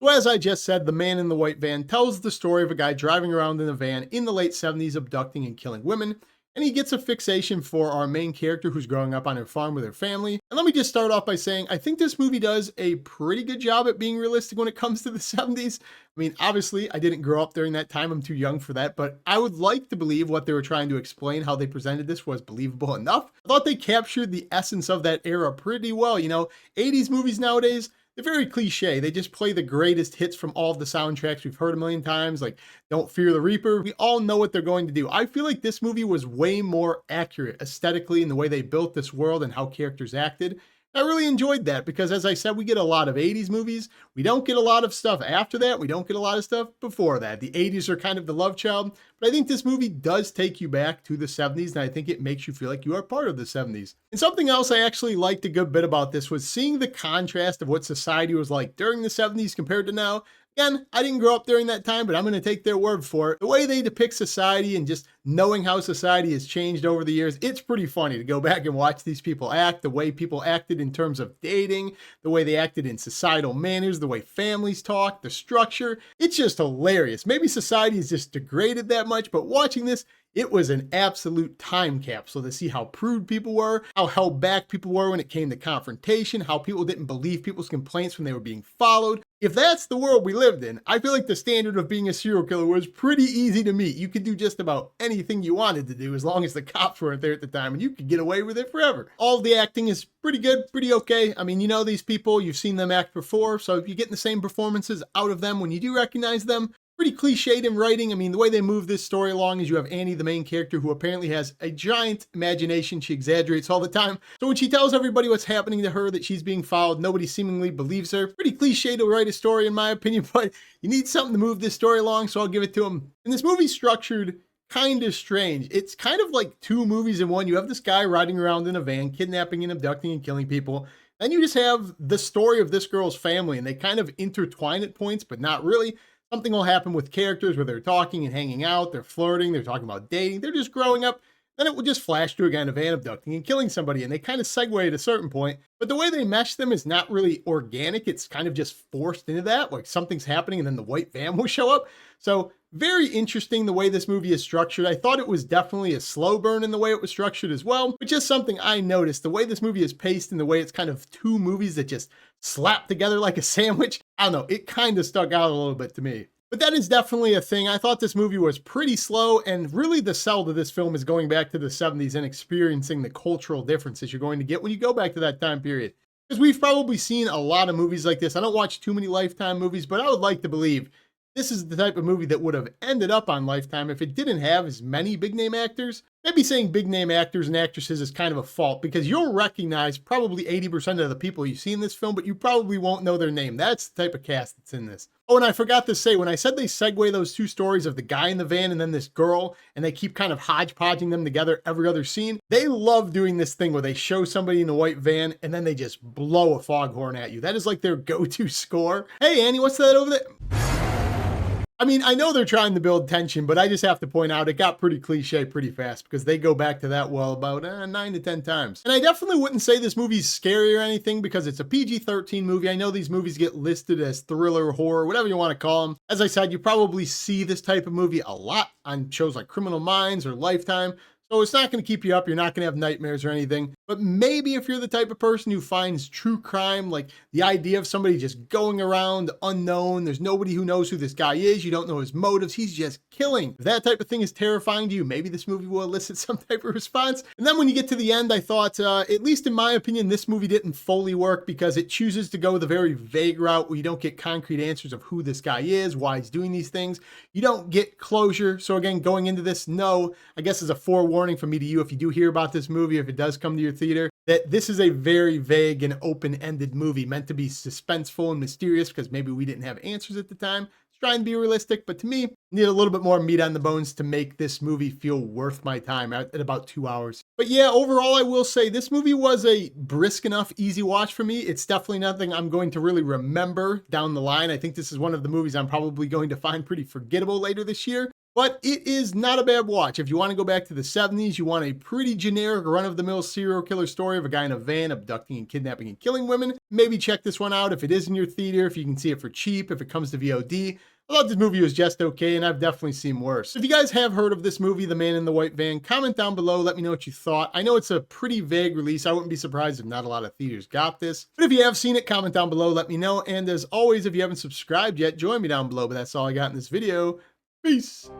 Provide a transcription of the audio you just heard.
So as I just said, The Man in the White Van tells the story of a guy driving around in a van in the late 70s abducting and killing women. And he gets a fixation for our main character who's growing up on her farm with her family. And let me just start off by saying, I think this movie does a pretty good job at being realistic when it comes to the 70s. I mean, obviously, I didn't grow up during that time. I'm too young for that. But I would like to believe what they were trying to explain, how they presented this was believable enough. I thought they captured the essence of that era pretty well. 80s movies nowadays, they're very cliche. They just play the greatest hits from all of the soundtracks we've heard a million times, like Don't Fear the Reaper. We all know what they're going to do. I feel like this movie was way more accurate aesthetically in the way they built this world and how characters acted. I really enjoyed that because, as I said, we get a lot of 80s movies. We don't get a lot of stuff after that. We don't get a lot of stuff before that. The 80s are kind of the love child, but I think this movie does take you back to the 70s, and I think it makes you feel like you are part of the 70s. And something else I actually liked a good bit about this was seeing the contrast of what society was like during the 70s compared to now. Again, I didn't grow up during that time, but I'm going to take their word for it. The way they depict society and just knowing how society has changed over the years, it's pretty funny to go back and watch these people act, the way people acted in terms of dating, the way they acted in societal manners, the way families talk, the structure. It's just hilarious. Maybe society is just degraded that much, but watching this, it was an absolute time capsule to see how prude people were, how held back people were when it came to confrontation, how people didn't believe people's complaints when they were being followed. If that's the world we lived in, I feel like the standard of being a serial killer was pretty easy to meet. You could do just about anything you wanted to do as long as the cops weren't there at the time, and you could get away with it forever. All of the acting is pretty good, pretty okay. I mean, you know these people, you've seen them act before, so if you're getting the same performances out of them when you do recognize them, pretty cliched in writing. I mean, the way they move this story along is you have Annie, the main character, who apparently has a giant imagination. She exaggerates all the time. So when she tells everybody what's happening to her, that she's being followed, nobody seemingly believes her. Pretty cliche to write a story, in my opinion, but you need something to move this story along, so I'll give it to them. And this movie's structured kind of strange. It's kind of like two movies in one. You have this guy riding around in a van, kidnapping and abducting and killing people. Then you just have the story of this girl's family, and they kind of intertwine at points, but not really. Something will happen with characters where they're talking and hanging out, they're flirting, they're talking about dating, they're just growing up. Then it will just flash to a guy in a van abducting and killing somebody, and they kind of segue at a certain point. But the way they mesh them is not really organic. It's kind of just forced into that, like something's happening and then the white van will show up. So very interesting the way this movie is structured. I thought it was definitely a slow burn in the way it was structured as well, but just something I noticed. The way this movie is paced and the way it's kind of two movies that just slap together like a sandwich. I don't know, it kind of stuck out a little bit to me. But that is definitely a thing. I thought this movie was pretty slow, and really the sell to this film is going back to the 70s and experiencing the cultural differences you're going to get when you go back to that time period. Because we've probably seen a lot of movies like this. I don't watch too many Lifetime movies, but I would like to believe this is the type of movie that would have ended up on Lifetime if it didn't have as many big name actors. Maybe saying big name actors and actresses is kind of a fault because you'll recognize probably 80% of the people you see in this film, but you probably won't know their name. That's the type of cast that's in this. Oh, and I forgot to say, when I said they segue those two stories of the guy in the van and then this girl, and they keep kind of hodgepodging them together every other scene, they love doing this thing where they show somebody in a white van and then they just blow a foghorn at you. That is like their go-to score. Hey, Annie, what's that over there? I mean, I know they're trying to build tension, but I just have to point out it got pretty cliche pretty fast because they go back to that well about 9 to 10 times. And I definitely wouldn't say this movie's scary or anything because it's a PG-13 movie. I know these movies get listed as thriller, horror, whatever you want to call them. As I said, you probably see this type of movie a lot on shows like Criminal Minds or Lifetime. So it's not going to keep you up. You're not going to have nightmares or anything. But maybe if you're the type of person who finds true crime, like the idea of somebody just going around unknown, there's nobody who knows who this guy is, you don't know his motives, he's just killing. If that type of thing is terrifying to you, maybe this movie will elicit some type of response. And then when you get to the end, I thought, at least in my opinion, this movie didn't fully work because it chooses to go the very vague route where you don't get concrete answers of who this guy is, why he's doing these things. You don't get closure. So again, going into this, no, I guess as a forewarning from me to you, if you do hear about this movie, if it does come to your theater, that this is a very vague and open-ended movie meant to be suspenseful and mysterious because maybe we didn't have answers at the time. It's trying to be realistic, but to me, need a little bit more meat on the bones to make this movie feel worth my time at about 2 hours. But yeah, overall, I will say this movie was a brisk enough, easy watch for me. It's definitely nothing I'm going to really remember down the line. I think this is one of the movies I'm probably going to find pretty forgettable later this year. But it is not a bad watch. If you want to go back to the 70s, you want a pretty generic run-of-the-mill serial killer story of a guy in a van abducting and kidnapping and killing women, maybe check this one out if it is in your theater, if you can see it for cheap, if it comes to VOD. I thought this movie was just okay, and I've definitely seen worse. If you guys have heard of this movie, The Man in the White Van, comment down below, let me know what you thought. I know it's a pretty vague release. I wouldn't be surprised if not a lot of theaters got this. But if you have seen it, comment down below, let me know. And as always, if you haven't subscribed yet, join me down below. But that's all I got in this video. Peace.